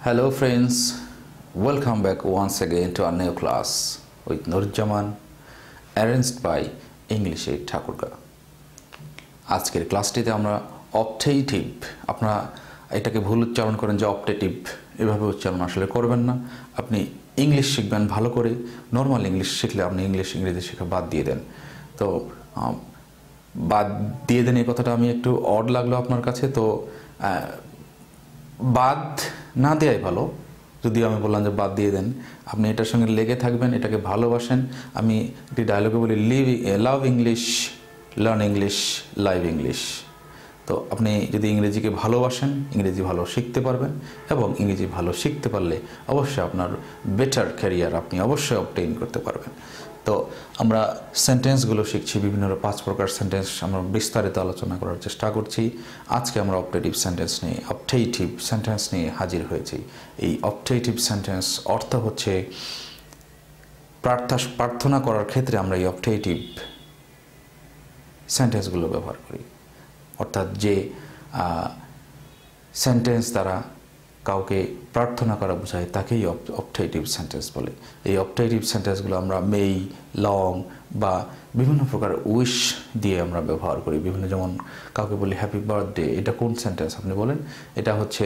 Hello friends, welcome back once again to our new class with Nurjaman, arranged by English Aid Thakurgaon. আজকের ক্লাসটিতে আমরা optative, আপনারা এটাকে ভুল উচ্চারণ করেন যে অপটেটিভ, এভাবে উচ্চারণ আসলে করবেন না। আপনি ইংলিশ শিখবেন ভালো করে, নর্মাল ইংলিশ শিখলে আপনি ইংরেজি শেখা বাদ দিয়ে দেন। তো বাদ দিয়ে দেন এই কথাটা আমি একটু অড লাগলো আপনার কাছে, তো বাদ না দেওয়াই ভালো। যদি আমি বললাম যে বাদ দিয়ে দেন, আপনি এটার সঙ্গে লেগে থাকবেন, এটাকে ভালোবাসেন। আমি একটি ডায়লগে বলি, লাভ English, learn English, live English. তো আপনি যদি ইংরেজিকে ভালোবাসেন, ইংরেজি ভালো শিখতে পারবেন, এবং ইংরেজি ভালো শিখতে পারলে অবশ্যই আপনার বেটার ক্যারিয়ার আপনি অবশ্যই অবটেইন করতে পারবেন। তো আমরা সেন্টেন্সগুলো শিখছি, বিভিন্ন 5 প্রকার সেন্টেন্স আমরা বিস্তারিত আলোচনা করার চেষ্টা করছি। আজকে আমরা অপটেটিভ সেন্টেন্স নিয়ে হাজির হয়েছি। এই অপটেটিভ সেন্টেন্স অর্থ হচ্ছে প্রার্থনা করার ক্ষেত্রে আমরা এই অপটেটিভ সেন্টেন্সগুলো ব্যবহার করি। অর্থাৎ যে সেন্টেন্স দ্বারা কাউকে প্রার্থনা করা বোঝায় তাকেই অপটেটিভ সেন্টেন্স বলে। এই অপটেটিভ সেন্টেন্সগুলো আমরা মেই, লং বা বিভিন্ন প্রকার উইশ দিয়ে আমরা ব্যবহার করি। বিভিন্ন, যেমন কাউকে বলি হ্যাপি বার্থডে, এটা কোন সেন্টেন্স আপনি বলেন? এটা হচ্ছে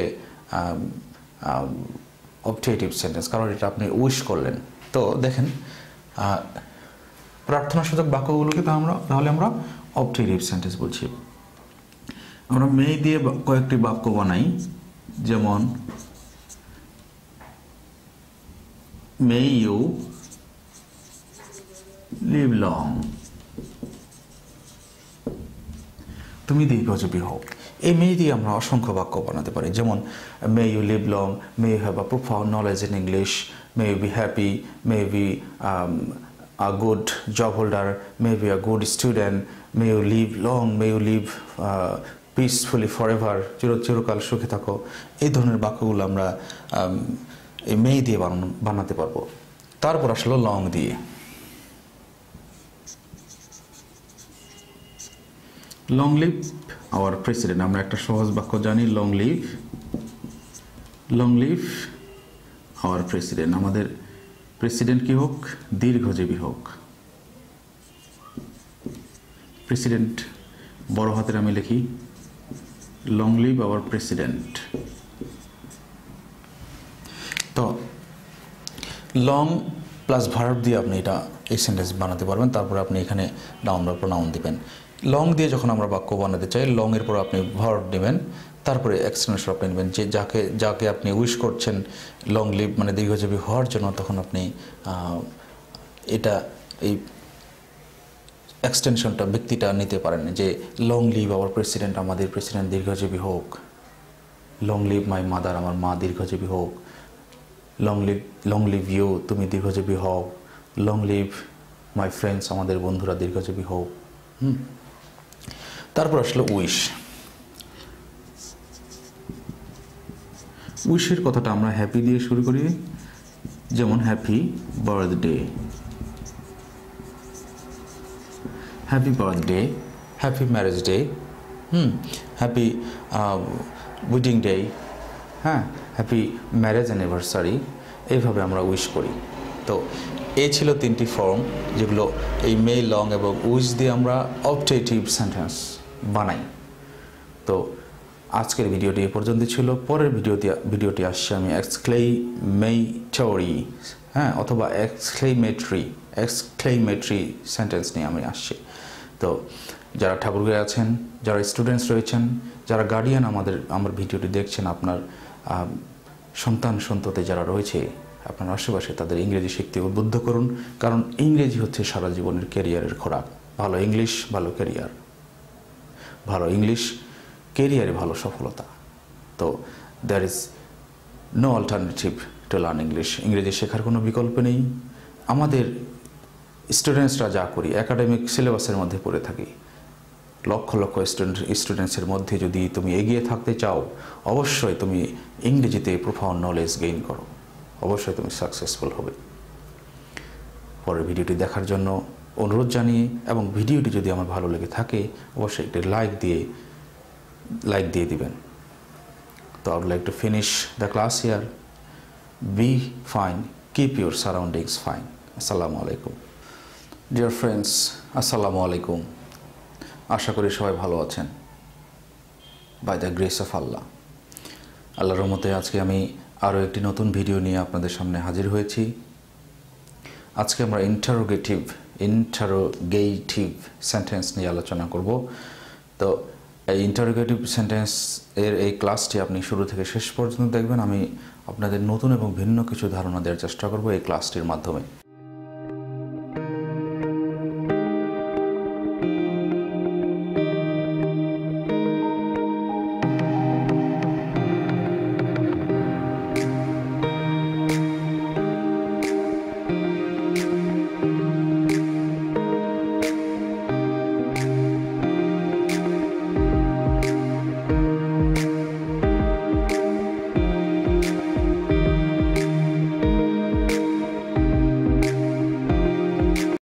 অপটেটিভ সেন্টেন্স, কারণ এটা আপনি উইশ করলেন। তো দেখেন, প্রার্থনাসূচক বাক্যগুলোকে তাহলে আমরা অপটেটিভ সেন্টেন্স বলছি। আমরা মেই দিয়ে কয়েকটি বাক্য বানাই, যেমন may you live long, তুমি দীর্ঘজীবী হও। এই মেই দিয়ে আমরা অসংখ্য বাক্য বানাতে পারি, যেমন may you live long, may you have a profound knowledge in English, may you be happy, may you be a good job holder, may you be a good student, may you live long, may you live peacefully forever, চিরকাল সুখে থাকো। এই ধরনের বাক্যগুলো আমরা এই মেই দিয়ে বানাতে পারবো। তারপর আসলো লং দিয়ে। লং লিভ আওয়ার প্রেসিডেন্ট, আমরা একটা সহজ বাক্য জানি, লং লিভ আওয়ার প্রেসিডেন্ট, আমাদের প্রেসিডেন্ট কি হোক? দীর্ঘজীবী হোক। প্রেসিডেন্ট বড় হাতের আমি লিখি, লং লিভ আওয়ার প্রেসিডেন্ট। তো লং প্লাস ভার্ব দিয়ে আপনি এই সেন্টেন্স বানাতে পারবেন। তারপরে আপনি এখানে নাউন বা প্রোনাউন দিবেন। লং দিয়ে যখন আমরা বাক্য বানাতে চাই, লং এর পর আপনি ভার্ব নেবেন, তারপরে এক্সটেনশন আপনি নেবেন, যে যাকে আপনি উইশ করছেন লং লিভ মানে দীর্ঘজীবী হওয়ার জন্য, তখন আপনি এই এক্সটেনশনটা ব্যক্তিটা নিতে পারেন, যে লং লিভ আওয়ার প্রেসিডেন্ট, আমাদের প্রেসিডেন্ট দীর্ঘজীবী হোক। লং লিভ মাই মাদার, আমার মা দীর্ঘজীবী হোক। লং লিভ ইউ, তুমি দীর্ঘজীবী হও। লং লিভ মাই ফ্রেন্ডস, আমাদের বন্ধুরা দীর্ঘজীবী হোক। তারপর আসলে উইশের কথাটা আমরা হ্যাপি দিয়ে শুরু করি, যেমন happy birthday, happy birthday, happy marriage day, happy wedding day, হ্যাঁ, হ্যাপি ম্যারেজ অ্যানিভার্সারি, এইভাবে আমরা উইশ করি। তো এই ছিল 3টি ফর্ম, যেগুলো এই মে, লং এবং উইশ দিয়ে আমরা অপটেটিভ সেন্টেন্স বানাই। তো আজকের ভিডিওটি এ পর্যন্ত ছিল। পরের ভিডিওটি আসছে আমি এক্সক্লেমেটরি, হ্যাঁ, অথবা এক্সক্লেমেটরি সেন্টেন্স নিয়ে আমি আসছি। তো যারা ঠাকুরগাঁয়ে আছেন, যারা স্টুডেন্টস রয়েছেন, যারা গার্ডিয়ান আমার ভিডিওটি দেখছেন, আপনার সন্ততি যারা রয়েছে আপনার আশেপাশে, তাদের ইংরেজি শিখতে উদ্বুদ্ধ করুন, কারণ ইংরেজি হচ্ছে সারা জীবনের ক্যারিয়ারের খোরাক। ভালো ইংলিশ, ভালো ক্যারিয়ার, ভালো ইংলিশ ক্যারিয়ারে ভালো সফলতা। তো there is no alternative to learn English. ইংরেজি শেখার কোনো বিকল্প নেই। আমাদের স্টুডেন্টসরা যা করি, একাডেমিক সিলেবাসের মধ্যে পড়ে থাকি, লক্ষ স্টুডেন্টসের মধ্যে যদি তুমি এগিয়ে থাকতে চাও, অবশ্যই তুমি ইংরেজিতে প্রোফাউন্ড নলেজ গেইন করো, অবশ্যই তুমি সাকসেসফুল হবে। পরের ভিডিওটি দেখার জন্য অনুরোধ জানিয়ে, এবং ভিডিওটি যদি আমার ভালো লেগে থাকে অবশ্যই একটি লাইক দিয়ে দিবেন। So I would like to finish the class here. Be fine. Keep your surroundings fine. Assalamu alaikum. Dear friends, Assalamu alaikum. আশা করি সবাই ভালো আছেন। By the grace of Allah. আল্লাহর রহমতে আজকে আমি আরও একটি নতুন ভিডিও নিয়ে আপনাদের সামনে হাজির হয়েছি। আজকে আমরা ইন্টারোগেটিভ সেন্টেন্স নিয়ে আলোচনা করব। তো এই ইন্টারোগেটিভ সেন্টেন্স এর এই ক্লাসটি আপনি শুরু থেকে শেষ পর্যন্ত দেখবেন। আমি আপনাদের নতুন এবং ভিন্ন কিছু ধারণা দেওয়ার চেষ্টা করব এই ক্লাসটির মাধ্যমে।